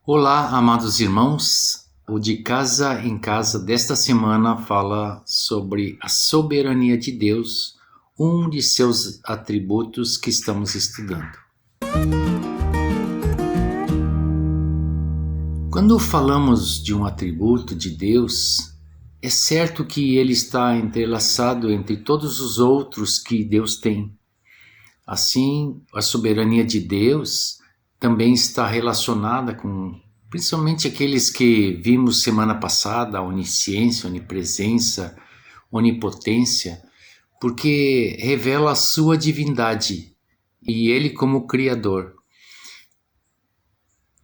Olá, amados irmãos. O De Casa em Casa desta semana fala sobre a soberania de Deus, um de seus atributos que estamos estudando. Quando falamos de um atributo de Deus, é certo que ele está entrelaçado entre todos os outros que Deus tem. Assim, a soberania de Deus também está relacionada com principalmente aqueles que vimos semana passada, a onisciência, onipresença, onipotência, porque revela a sua divindade e ele como Criador.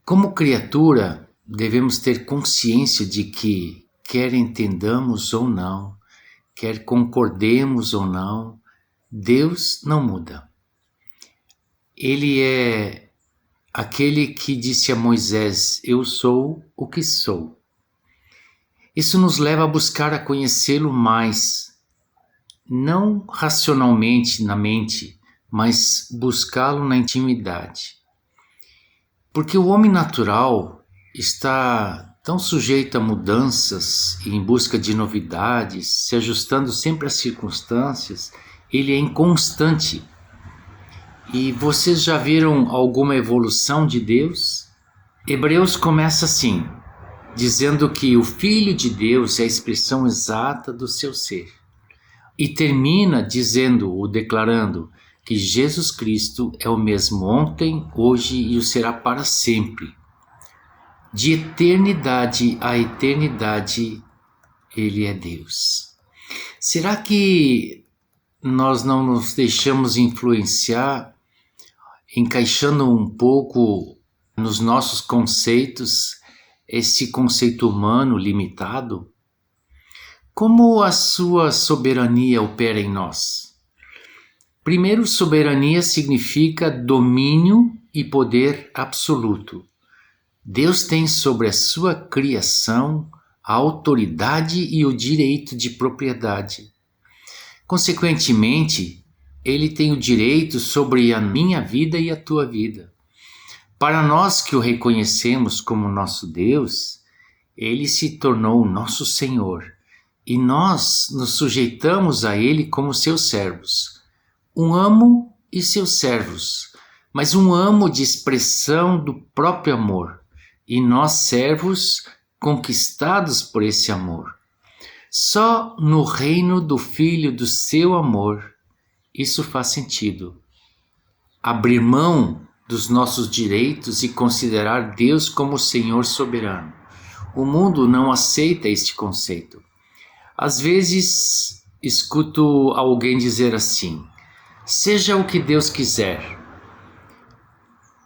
Como criatura, devemos ter consciência de que, quer entendamos ou não, quer concordemos ou não, Deus não muda. Ele é aquele que disse a Moisés: eu sou o que sou. Isso nos leva a buscar a conhecê-lo mais, não racionalmente na mente, mas buscá-lo na intimidade. Porque o homem natural está tão sujeito a mudanças e em busca de novidades, se ajustando sempre às circunstâncias, ele é inconstante. E vocês já viram alguma evolução de Deus? Hebreus começa assim, dizendo que o Filho de Deus é a expressão exata do seu ser. E termina dizendo ou declarando que Jesus Cristo é o mesmo ontem, hoje e o será para sempre. De eternidade a eternidade, Ele é Deus. Será que nós não nos deixamos influenciar, encaixando um pouco nos nossos conceitos, esse conceito humano limitado? Como a sua soberania opera em nós? Primeiro, soberania significa domínio e poder absoluto. Deus tem sobre a sua criação a autoridade e o direito de propriedade. Consequentemente, Ele tem o direito sobre a minha vida e a tua vida. Para nós que o reconhecemos como nosso Deus, Ele se tornou nosso Senhor e nós nos sujeitamos a Ele como seus servos. Um amo e seus servos, mas um amo de expressão do próprio amor e nós servos conquistados por esse amor. Só no reino do Filho do seu amor isso faz sentido. Abrir mão dos nossos direitos e considerar Deus como Senhor soberano. O mundo não aceita este conceito. Às vezes escuto alguém dizer assim: seja o que Deus quiser.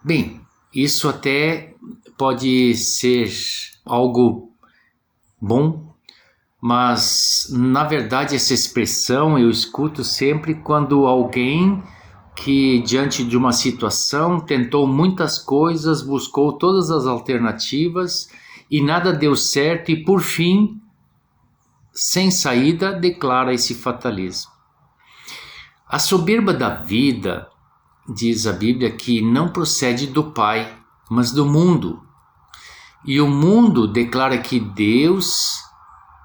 Bem, isso até pode ser algo bom, mas na verdade essa expressão eu escuto sempre quando alguém que diante de uma situação tentou muitas coisas, buscou todas as alternativas e nada deu certo e por fim, sem saída, declara esse fatalismo. A soberba da vida, diz a Bíblia, que não procede do Pai, mas do mundo. E o mundo declara que Deus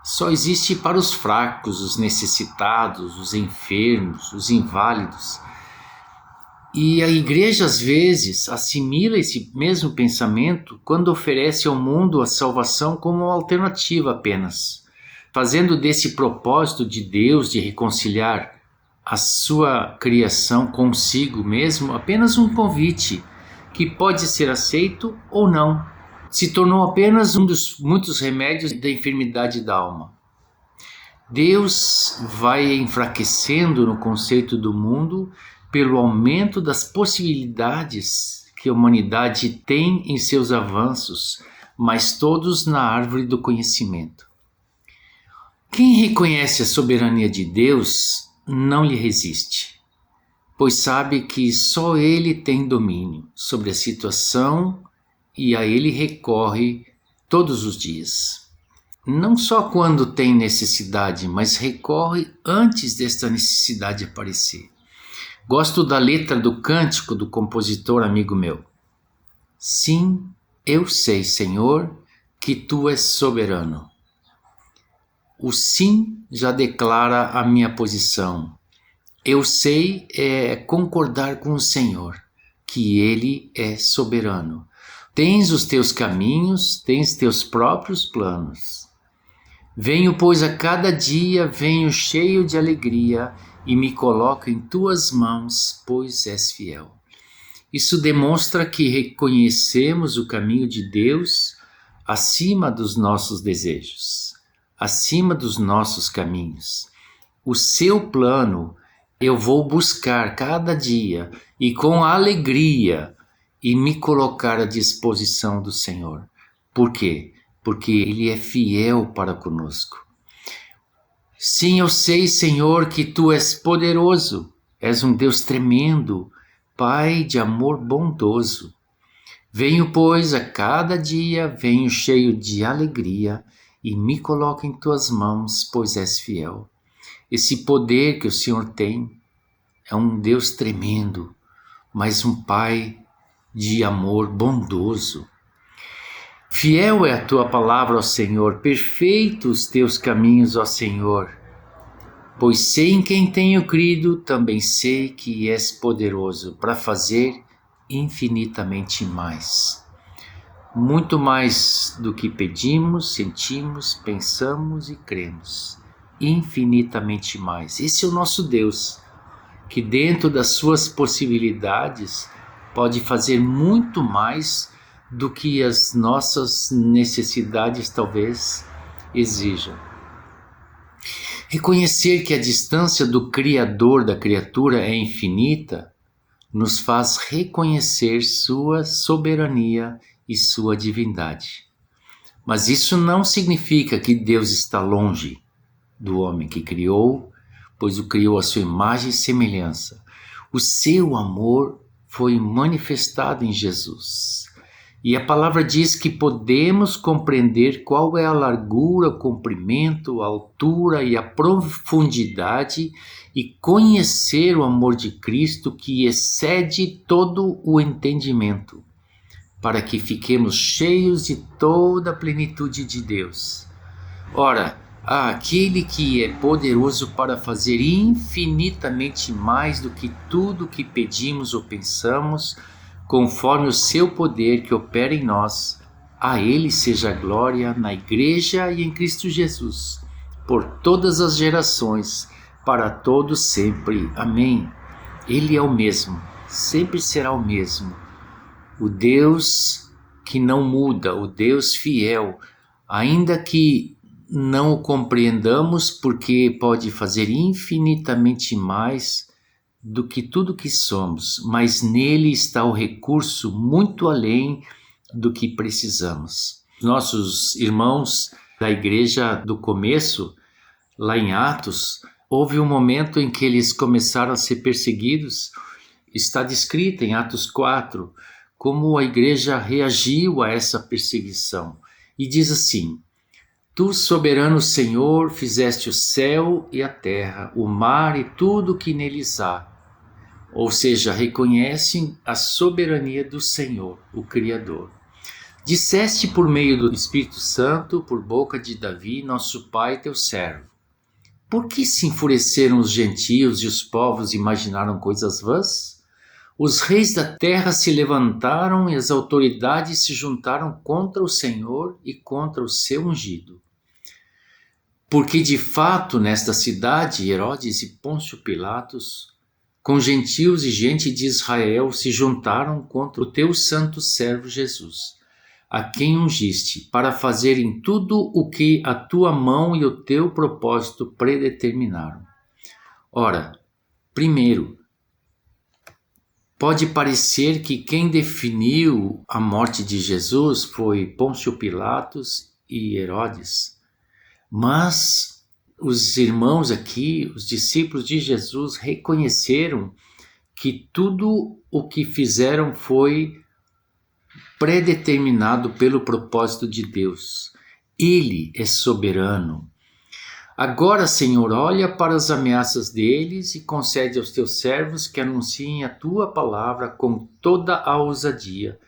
só existe para os fracos, os necessitados, os enfermos, os inválidos. E a igreja às vezes assimila esse mesmo pensamento quando oferece ao mundo a salvação como uma alternativa apenas, fazendo desse propósito de Deus de reconciliar a sua criação consigo mesmo apenas um convite que pode ser aceito ou não. Se tornou apenas um dos muitos remédios da enfermidade da alma. Deus vai enfraquecendo no conceito do mundo pelo aumento das possibilidades que a humanidade tem em seus avanços, mas todos na árvore do conhecimento. Quem reconhece a soberania de Deus não lhe resiste, pois sabe que só Ele tem domínio sobre a situação e a Ele recorre todos os dias. Não só quando tem necessidade, mas recorre antes desta necessidade aparecer. Gosto da letra do cântico do compositor amigo meu. Sim, Eu sei, Senhor, que Tu és soberano. O sim já declara a minha posição. Eu sei concordar com o Senhor, que Ele é soberano. Tens os teus caminhos, tens teus próprios planos. Venho, pois, a cada dia, venho cheio de alegria e me coloco em tuas mãos, pois és fiel. Isso demonstra que reconhecemos o caminho de Deus acima dos nossos desejos, acima dos nossos caminhos. O seu plano eu vou buscar cada dia e com alegria e me colocar à disposição do Senhor. Por quê? Porque Ele é fiel para conosco. Sim, eu sei, Senhor, que Tu és poderoso, és um Deus tremendo, Pai de amor bondoso. Venho, pois, a cada dia, venho cheio de alegria e me coloco em Tuas mãos, pois és fiel. Esse poder que o Senhor tem é um Deus tremendo, mas um Pai de amor bondoso. Fiel é a Tua palavra, ó Senhor, perfeitos os Teus caminhos, ó Senhor. Pois sei em quem tenho crido, também sei que és poderoso para fazer infinitamente mais. Muito mais do que pedimos, sentimos, pensamos e cremos. Infinitamente mais. Esse é o nosso Deus, que dentro das suas possibilidades pode fazer muito mais do que as nossas necessidades talvez exijam. Reconhecer que a distância do Criador da criatura é infinita nos faz reconhecer sua soberania e sua divindade. Mas isso não significa que Deus está longe do homem que criou, pois o criou à sua imagem e semelhança. O seu amor foi manifestado em Jesus. E a palavra diz que podemos compreender qual é a largura, o comprimento, a altura e a profundidade e conhecer o amor de Cristo que excede todo o entendimento, para que fiquemos cheios de toda a plenitude de Deus. Ora, aquele que é poderoso para fazer infinitamente mais do que tudo que pedimos ou pensamos, conforme o seu poder que opera em nós, a Ele seja a glória na Igreja e em Cristo Jesus, por todas as gerações, para todos sempre. Amém. Ele é o mesmo, sempre será o mesmo. O Deus que não muda, o Deus fiel, ainda que não o compreendamos, porque pode fazer infinitamente mais do que tudo que somos, mas nele está o recurso muito além do que precisamos. Nossos irmãos da igreja do começo, lá em Atos, houve um momento em que eles começaram a ser perseguidos. Está descrito em Atos 4 como a igreja reagiu a essa perseguição. E diz assim: Tu, soberano Senhor, fizeste o céu e a terra, o mar e tudo o que neles há. Ou seja, reconhecem a soberania do Senhor, o Criador. Disseste por meio do Espírito Santo, por boca de Davi, nosso pai, teu servo. Por que se enfureceram os gentios e os povos imaginaram coisas vãs? Os reis da terra se levantaram e as autoridades se juntaram contra o Senhor e contra o seu ungido. Porque de fato nesta cidade Herodes e Pôncio Pilatos, com gentios e gente de Israel, se juntaram contra o teu santo servo Jesus, a quem ungiste, para fazerem tudo o que a tua mão e o teu propósito predeterminaram. Ora, primeiro, pode parecer que quem definiu a morte de Jesus foi Pôncio Pilatos e Herodes, mas os irmãos aqui, os discípulos de Jesus, reconheceram que tudo o que fizeram foi predeterminado pelo propósito de Deus. Ele é soberano. Agora, Senhor, olha para as ameaças deles e concede aos teus servos que anunciem a tua palavra com toda a ousadia,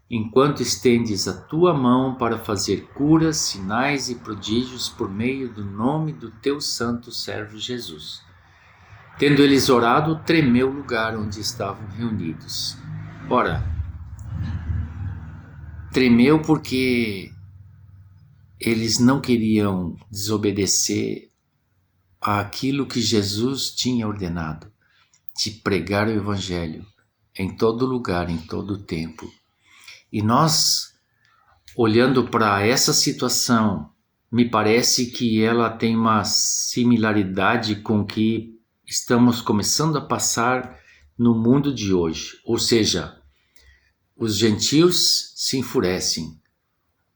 enquanto estendes a tua mão para fazer curas, sinais e prodígios por meio do nome do teu santo servo Jesus. Tendo eles orado, tremeu o lugar onde estavam reunidos. Ora, tremeu porque eles não queriam desobedecer àquilo que Jesus tinha ordenado, de pregar o Evangelho em todo lugar, em todo tempo. E nós, olhando para essa situação, me parece que ela tem uma similaridade com o que estamos começando a passar no mundo de hoje. Ou seja, os gentios se enfurecem,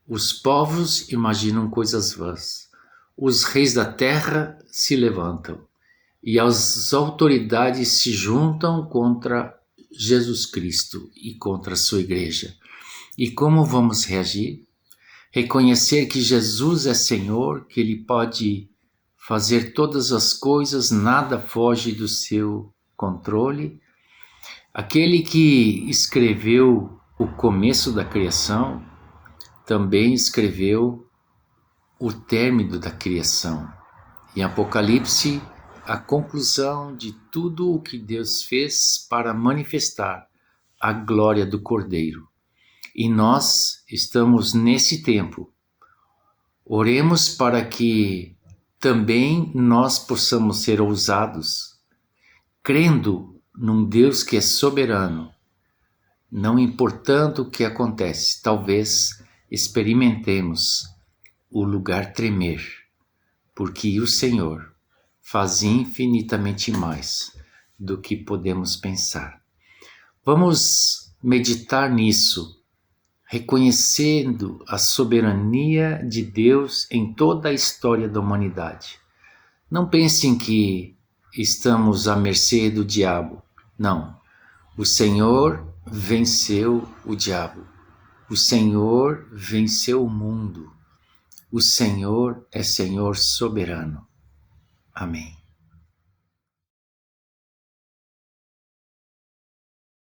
os povos imaginam coisas vãs, os reis da terra se levantam e as autoridades se juntam contra Jesus Cristo e contra a sua igreja. E como vamos reagir? Reconhecer que Jesus é Senhor, que Ele pode fazer todas as coisas, nada foge do seu controle. Aquele que escreveu o começo da criação, também escreveu o término da criação. Em Apocalipse, a conclusão de tudo o que Deus fez para manifestar a glória do Cordeiro. E nós estamos nesse tempo. Oremos para que também nós possamos ser ousados, crendo num Deus que é soberano, não importando o que acontece. Talvez experimentemos o lugar tremer, porque o Senhor faz infinitamente mais do que podemos pensar. Vamos meditar nisso, reconhecendo a soberania de Deus em toda a história da humanidade. Não pensem que estamos à mercê do diabo. Não. O Senhor venceu o diabo. O Senhor venceu o mundo. O Senhor é Senhor soberano. Amém.